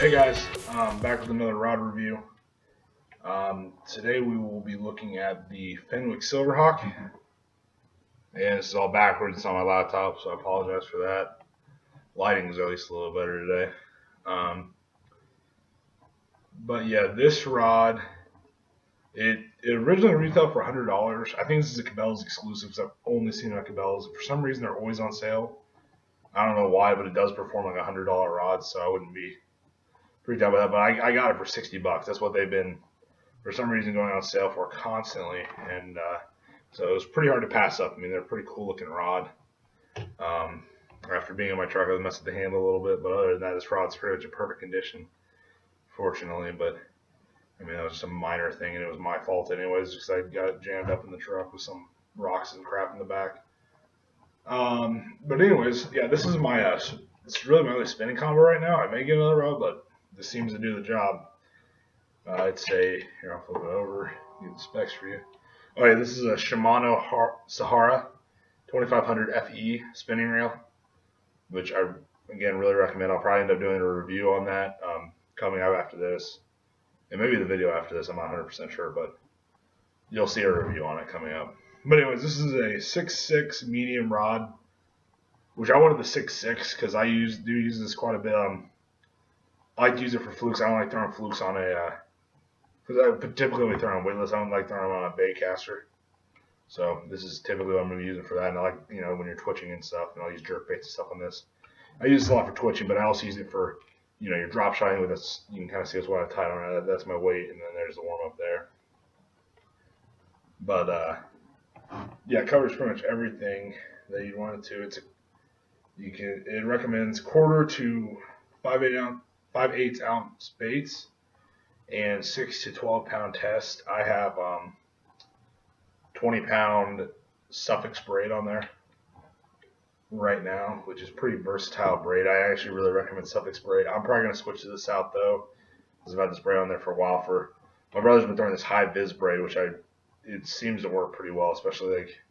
Hey guys, back with another rod review. Today we will be looking at the Fenwick Silverhawk, and this is all backwards. It's on my laptop, so I apologize for that. Lighting is at least a little better today. But yeah, this rod, it originally retailed for $100. I think this is a Cabela's exclusive because I've only seen it at Cabela's. For some reason, they're always on sale. I don't know why, but it does perform like a $100 rod, so I wouldn't be freaked out by that. But I got it for $60. That's what they've been, for some reason, going on sale for constantly, and so it was pretty hard to pass up. I mean, they're a pretty cool looking rod. After being in my truck, I was messing with the handle a little bit, but other than that, this rod's pretty much in perfect condition, fortunately. But I mean, that was just a minor thing, and it was my fault anyways, because I got it jammed up in the truck with some rocks and crap in the back. But anyways, yeah, this is my it's really my only spinning combo right now. I may get another rod, but this seems to do the job. It's a, here, I'll flip it over, get the specs for you. Oh yeah, this is a Shimano Sahara 2500 FE spinning reel, which I, again, really recommend. I'll probably end up doing a review on that coming up after this, and maybe the video after this, I'm not 100% sure, but you'll see a review on it coming up. But anyways, this is a 6.6 medium rod, which I wanted the 6.6 because I do use this quite a bit. I like to use it for flukes. I don't like throwing flukes on a, because I typically throw on weightless. I don't like throwing them on a bait caster. So this is typically what I'm going to use it for that. And I like, you know, when you're twitching and stuff, and I'll use jerk baits and stuff on this. I use this a lot for twitching, but I also use it for, you know, your drop shotting with this. You can kind of see that's what I tied on it. That's my weight, and then there's the warm up there. But yeah, it covers pretty much everything that you'd want it to. It recommends 1/4 to 5/8 ounce baits and 6 to 12 pound test. I have 20 pound Suffix braid on there right now, which is pretty versatile braid. I actually really recommend Suffix braid. I'm probably going to switch to this out though, because I've had this braid on there for a while. My brother's been throwing this high vis braid, which it seems to work pretty well, especially like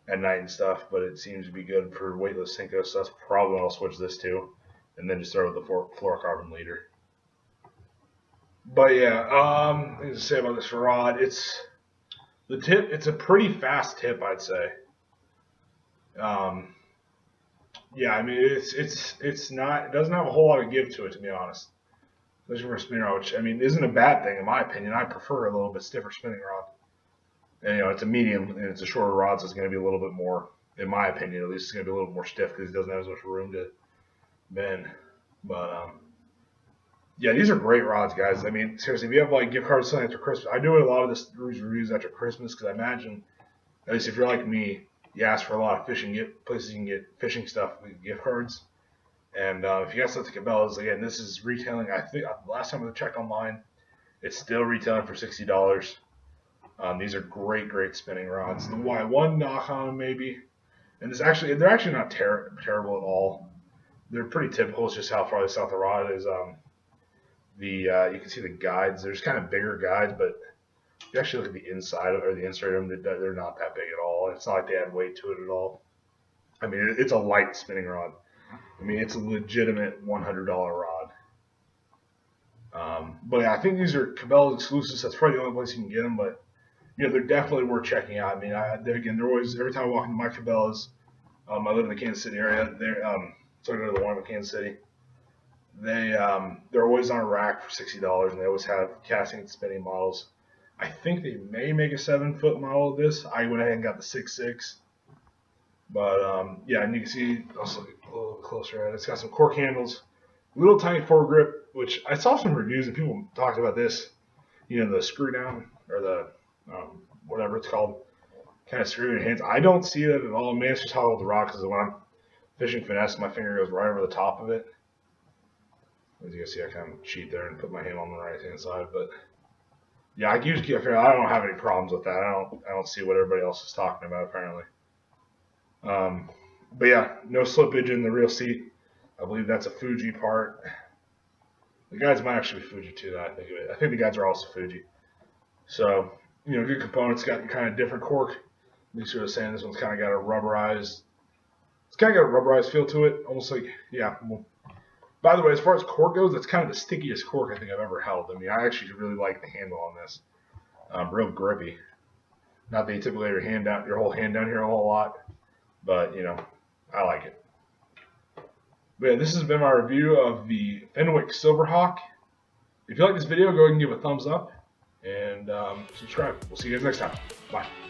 at night and stuff, but it seems to be good for weightless Senko, so that's probably what I'll switch this to, and then just throw with the fluorocarbon leader. But yeah, things to say about this rod. It's a pretty fast tip, I'd say. Yeah, I mean, it's not, it doesn't have a whole lot of give to it, to be honest. Especially for a spinning rod, which, I mean, isn't a bad thing in my opinion. I prefer a little bit stiffer spinning rod. And, you know, it's a medium and it's a shorter rod, so it's going to be a little bit more, in my opinion, at least it's going to be a little more stiff because it doesn't have as much room to bend. But yeah, these are great rods, guys. I mean, seriously, if you have like gift cards selling after Christmas, I do a lot of these reviews after Christmas because I imagine, at least if you're like me, you ask for a lot of fishing places you can get fishing stuff with gift cards. And if you guys look at Cabela's, again, this is retailing. I think last time I checked online, it's still retailing for $60. These are great spinning rods. One knock on them maybe, and they're actually not terrible at all. They're pretty typical. It's just how far they south the rod is. You can see the guides. There's kind of bigger guides, but if you actually look at the inside or the insert of them, they're not that big at all. It's not like they add weight to it at all. I mean, it's a light spinning rod. I mean, it's a legitimate $100 rod. But yeah, I think these are Cabela's exclusives. That's probably the only place you can get them, but you know, they're definitely worth checking out. I mean, they're always, every time I walk into my Cabela's, I live in the Kansas City area. So I go to the one in Kansas City. They're always on a rack for $60, and they always have casting and spinning models. I think they may make a 7-foot model of this. I went ahead and got the 6.6. But yeah, and you can see also a little bit closer at it. It's got some cork handles, little tiny foregrip, which I saw some reviews and people talked about this. You know, the screw down or the whatever it's called, kind of screw in hands. I don't see that at all. Man, it's just how I hold the rod, because when I'm fishing finesse, my finger goes right over the top of it. As you can see, I kind of cheat there and put my hand on the right hand side, but yeah, I usually keep figuring I don't have any problems with that. I don't see what everybody else is talking about apparently. But yeah, no slippage in the rear seat. I believe that's a Fuji part. The guides might actually be Fuji too. That I think of it. I think the guides are also Fuji. So you know, good components. Got kind of different cork. Like sort of saying, this one's kind of got a rubberized. It's kind of got a rubberized feel to it, almost like, yeah. Well, By the way, as far as cork goes, that's kind of the stickiest cork I think I've ever held. I mean, I actually really like the handle on this. Real grippy. Not that you typically have your whole hand down here a whole lot, but you know, I like it. But yeah, this has been my review of the Fenwick Silverhawk. If you like this video, go ahead and give it a thumbs up and subscribe. We'll see you guys next time. Bye.